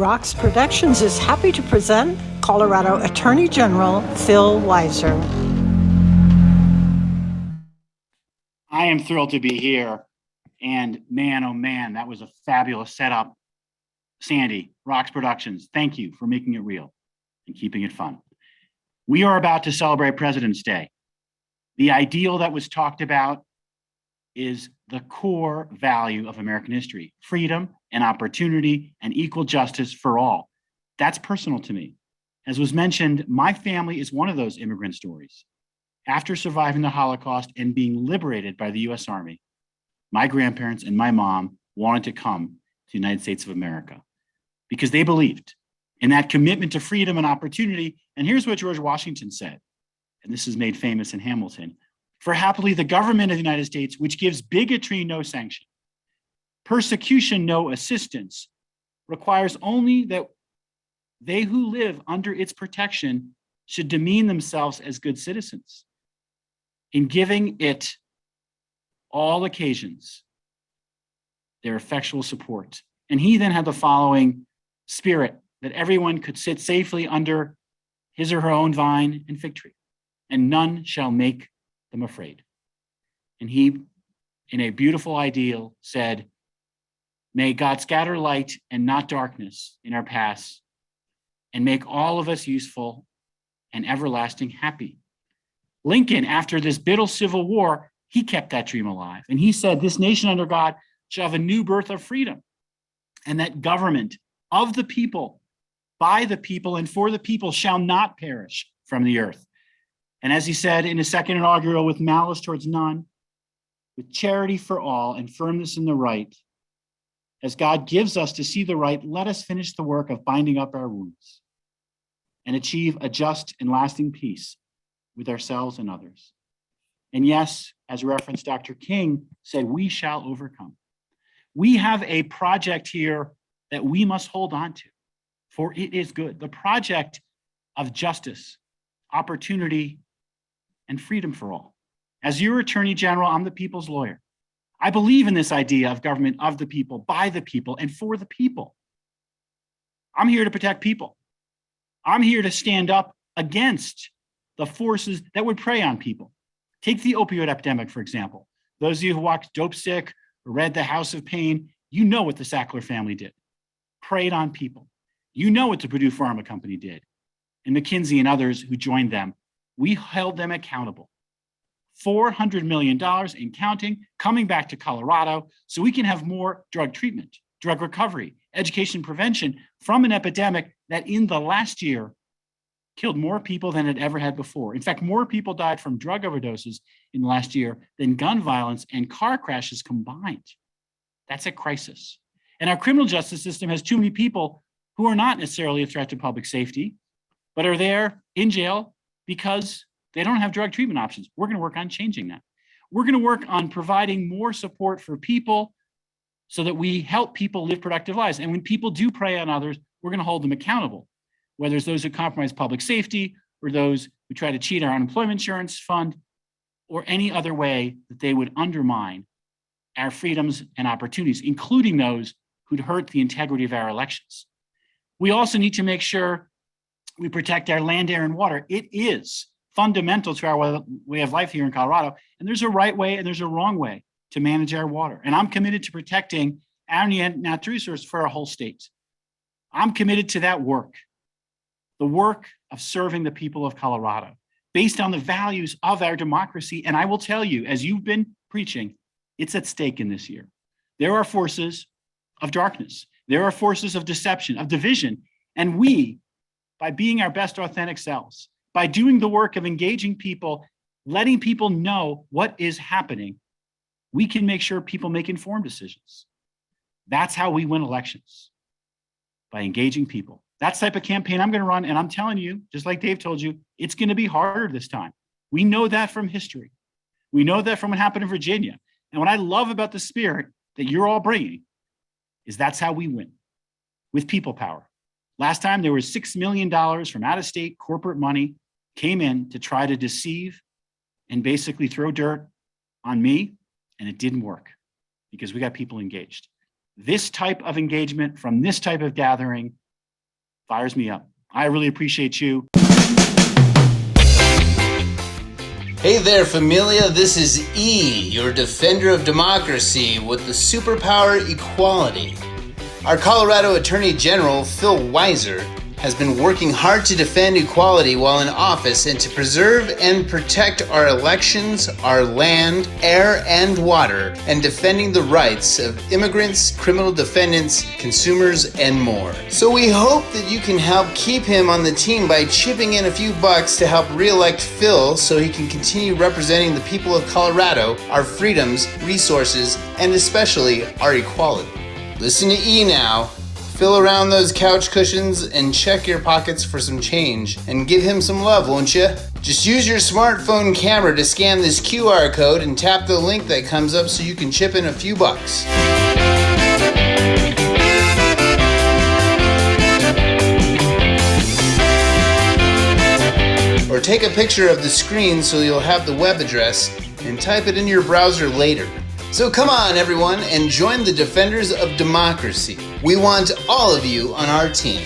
ROX Productions is happy to present Colorado Attorney General Phil Weiser. I am thrilled to be here, and man, oh man, that was a fabulous setup. Sandy, ROX Productions, thank you for making it real and keeping it fun. We are about to celebrate President's Day. The ideal that was talked about is the core value of American history: freedom and opportunity and equal justice for all. That's personal to me. As was mentioned, my family is one of those immigrant stories. After surviving the Holocaust and being liberated by the US Army, my grandparents and my mom wanted to come to the United States of America because they believed in that commitment to freedom and opportunity. And here's what George Washington said, and this is made famous in Hamilton: "For happily the government of the United States, which gives bigotry no sanction, persecution no assistance, requires only that they who live under its protection should demean themselves as good citizens, in giving it all occasions their effectual support." And he then had the following spirit: that everyone could sit safely under his or her own vine and fig tree, and none shall make them afraid. And he, in a beautiful ideal, said, "May God scatter light and not darkness in our paths, and make all of us useful and everlasting happy." Lincoln, after this bitter Civil War, he kept that dream alive. And he said, "This nation under God shall have a new birth of freedom, and that government of the people, by the people, and for the people shall not perish from the earth." And as he said in his second inaugural, "With malice towards none, with charity for all, and firmness in the right, as God gives us to see the right, let us finish the work of binding up our wounds and achieve a just and lasting peace with ourselves and others." And yes, as referenced, Dr. King said, we shall overcome. We have a project here that we must hold on to, for it is good. The project of justice, opportunity, and freedom for all. As your Attorney General, I'm the people's lawyer. I believe in this idea of government of the people, by the people, and for the people. I'm here to protect people. I'm here to stand up against the forces that would prey on people. Take the opioid epidemic, for example. Those of you who watched Dope Sick or read The House of Pain, you know what the Sackler family did. Preyed on people. You know what the Purdue Pharma Company did, and McKinsey and others who joined them. We held them accountable. $400 million and counting, coming back to Colorado so we can have more drug treatment, drug recovery, education prevention from an epidemic that in the last year killed more people than it ever had before. In fact, more people died from drug overdoses in the last year than gun violence and car crashes combined. That's a crisis. And our criminal justice system has too many people who are not necessarily a threat to public safety, but are there in jail because they don't have drug treatment options. We're going to work on changing that. We're going to work on providing more support for people so that we help people live productive lives. And when people do prey on others, we're going to hold them accountable, whether it's those who compromise public safety or those who try to cheat our unemployment insurance fund or any other way that they would undermine our freedoms and opportunities, including those who'd hurt the integrity of our elections. We also need to make sure we protect our land, air, and water. It is fundamental to our way of life here in Colorado. And there's a right way and there's a wrong way to manage our water. And I'm committed to protecting our natural resource for our whole state. I'm committed to that work, the work of serving the people of Colorado based on the values of our democracy. And I will tell you, as you've been preaching, it's at stake in this year. There are forces of darkness. There are forces of deception, of division. And we, by being our best authentic selves, by doing the work of engaging people, letting people know what is happening, we can make sure people make informed decisions. That's how we win elections, by engaging people. That's the type of campaign I'm going to run. And I'm telling you, just like Dave told you, it's going to be harder this time. We know that from history. We know that from what happened in Virginia. And what I love about the spirit that you're all bringing is that's how we win, with people power. Last time there was $6 million from out-of-state corporate money came in to try to deceive and basically throw dirt on me, and it didn't work because we got people engaged. This type of engagement from this type of gathering Fires me up. I really appreciate you. Hey there, familia. This is E, your defender of democracy with the superpower equality. Our Colorado Attorney General, Phil Weiser, has been working hard to defend equality while in office and to preserve and protect our elections, our land, air, and water, and defending the rights of immigrants, criminal defendants, consumers, and more. So we hope that you can help keep him on the team by chipping in a few bucks to help re-elect Phil so he can continue representing the people of Colorado, our freedoms, resources, and especially our equality. Listen to E now. Fill around those couch cushions and check your pockets for some change and give him some love, won't you? Just use your smartphone camera to scan this QR code and tap the link that comes up so you can chip in a few bucks. Or take a picture of the screen so you'll have the web address and type it in your browser later. So come on, everyone, and join the Defenders of Democracy. We want all of you on our team.